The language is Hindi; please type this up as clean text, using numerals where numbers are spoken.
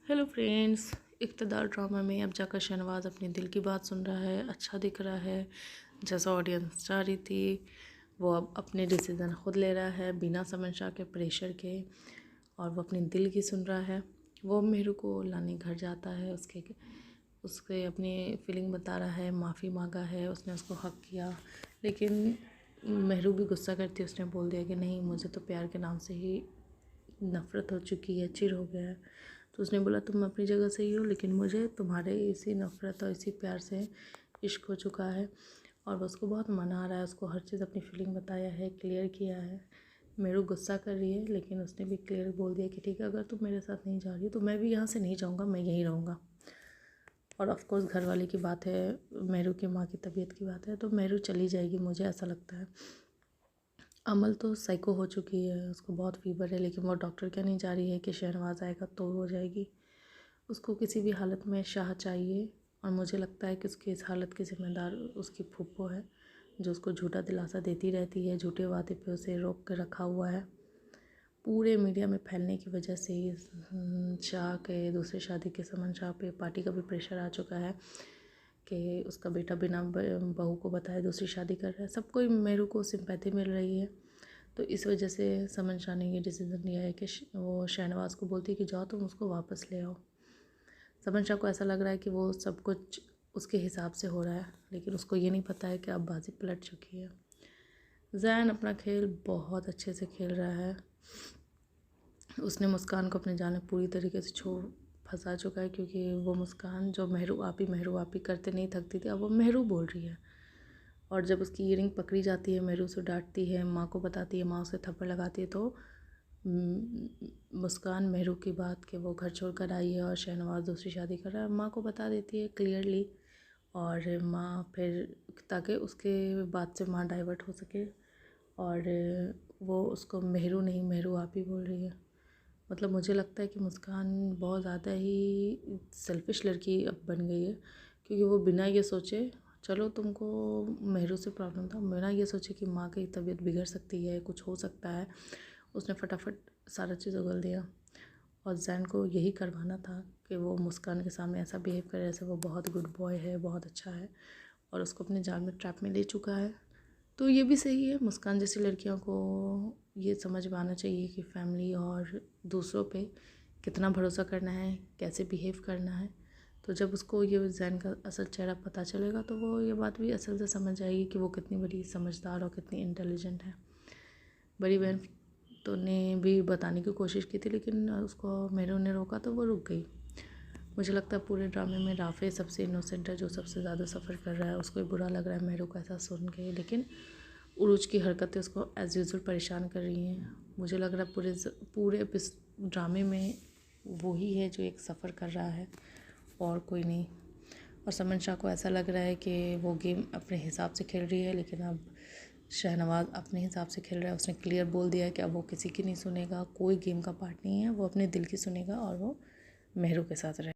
हेलो फ्रेंड्स, इक़्तिदार ड्रामा में अब जाकर शहनवाज़ अपने दिल की बात सुन रहा है। अच्छा दिख रहा है, जैसा ऑडियंस चाह रही थी। वो अब अपने डिसीज़न ख़ुद ले रहा है बिना समन शाह के प्रेशर के, और वो अपने दिल की सुन रहा है। वो मेहरू को लाने घर जाता है, उसके अपनी फीलिंग बता रहा है, माफ़ी मांगा है, उसने उसको हक किया। लेकिन मेहरू भी गुस्सा करती है, उसने बोल दिया कि नहीं, मुझे तो प्यार के नाम से ही नफ़रत हो चुकी है, चिढ़ हो गया है। तो उसने बोला तुम अपनी जगह सही हो, लेकिन मुझे तुम्हारे इसी नफ़रत और इसी प्यार से इश्क हो चुका है। और वो उसको बहुत मना रहा है, उसको हर चीज़ अपनी फीलिंग बताया है, क्लियर किया है। मेरू गुस्सा कर रही है, लेकिन उसने भी क्लियर बोल दिया कि ठीक है, अगर तुम मेरे साथ नहीं जा रही हो तो मैं भी यहाँ से नहीं जाऊँगा, मैं यहीं रहूँगा। और ऑफ़ कोर्स घर वाले की बात है, मेरू की माँ की तबीयत की बात है, तो मेरू चली जाएगी, मुझे ऐसा लगता है। अमल तो साइको हो चुकी है, उसको बहुत फीवर है, लेकिन वो डॉक्टर क्या नहीं जा रही है कि शहनवाज़ आएगा तो हो जाएगी। उसको किसी भी हालत में शाह चाहिए, और मुझे लगता है कि उसकी इस हालत की ज़िम्मेदार उसकी फूफो है, जो उसको झूठा दिलासा देती रहती है, झूठे वादे पे उसे रोक कर रखा हुआ है। पूरे मीडिया में फैलने की वजह से शाह के दूसरी शादी के समन शाह पे पार्टी का भी प्रेशर आ चुका है कि उसका बेटा बिना बहू को बताए दूसरी शादी कर रहा है। सबको मेरू को सिंपैथी मिल रही है, तो इस वजह से समन शाह ने ये डिसीज़न लिया है कि वो शहनवाज़ को बोलती है कि जाओ तुम उसको वापस ले आओ। समन शाह को ऐसा लग रहा है कि वो सब कुछ उसके हिसाब से हो रहा है, लेकिन उसको ये नहीं पता है कि अब बाजी पलट चुकी है। ज़ैन अपना खेल बहुत अच्छे से खेल रहा है। उसने मुस्कान को अपने जाल में पूरी तरीके से फंसा चुका है, क्योंकि वो मुस्कान जो मेहरू आपी करते नहीं थकती थी, अब वो मेहरू बोल रही है। और जब उसकी ईयरिंग पकड़ी जाती है, मेहरू उसे डांटती है, माँ को बताती है, माँ उसे थप्पड़ लगाती है, तो मुस्कान मेहरू की बात कि वो घर छोड़कर आई है और शहनवाज़ दूसरी शादी कर रहा है, माँ को बता देती है क्लियरली। और माँ फिर, ताकि उसके बात से माँ डाइवर्ट हो सके, और वो उसको मेहरू नहीं मेहरू आप ही बोल रही है। मतलब मुझे लगता है कि मुस्कान बहुत ज़्यादा ही सेल्फिश लड़की अब बन गई है, क्योंकि वो बिना ये सोचे, चलो तुमको मेहरू से प्रॉब्लम था, बिना ये सोचे कि माँ की तबीयत बिगड़ सकती है, कुछ हो सकता है, उसने फटाफट सारा चीज़ उगल दिया। और ज़ैन को यही करवाना था कि वो मुस्कान के सामने ऐसा बिहेव करे जैसे वो बहुत गुड बॉय है, बहुत अच्छा है, और उसको अपने जाल में ट्रैप में ले चुका है। तो ये भी सही है, मुस्कान जैसी लड़कियों को ये समझ में आना चाहिए कि फैमिली और दूसरों पे कितना भरोसा करना है, कैसे बिहेव करना है। तो जब उसको ये ज़ैन का असल चेहरा पता चलेगा, तो वो ये बात भी असल से समझ आएगी कि वो कितनी बड़ी समझदार और कितनी इंटेलिजेंट है। बड़ी बहन तो ने भी बताने की कोशिश की थी, लेकिन उसको मेरू ने रोका, तो वो रुक गई। मुझे लगता है पूरे ड्रामे में राफे सबसे इनोसेंट है, जो सबसे ज़्यादा सफ़र कर रहा है। उसको भी बुरा लग रहा है मेरू को ऐसा सुन के, लेकिन उरूज की हरकतें उसको एज़ यूजुअल परेशान कर रही हैं। मुझे लग रहा है पूरे ड्रामे में वो ही है जो एक सफ़र कर रहा है, और कोई नहीं। और समन शाह को ऐसा लग रहा है कि वो गेम अपने हिसाब से खेल रही है, लेकिन अब शहनवाज़ अपने हिसाब से खेल रहा है। उसने क्लियर बोल दिया है कि अब वो किसी की नहीं सुनेगा, कोई गेम का पार्ट नहीं है, वो अपने दिल की सुनेगा और वो मेहरू के साथ रहेगा।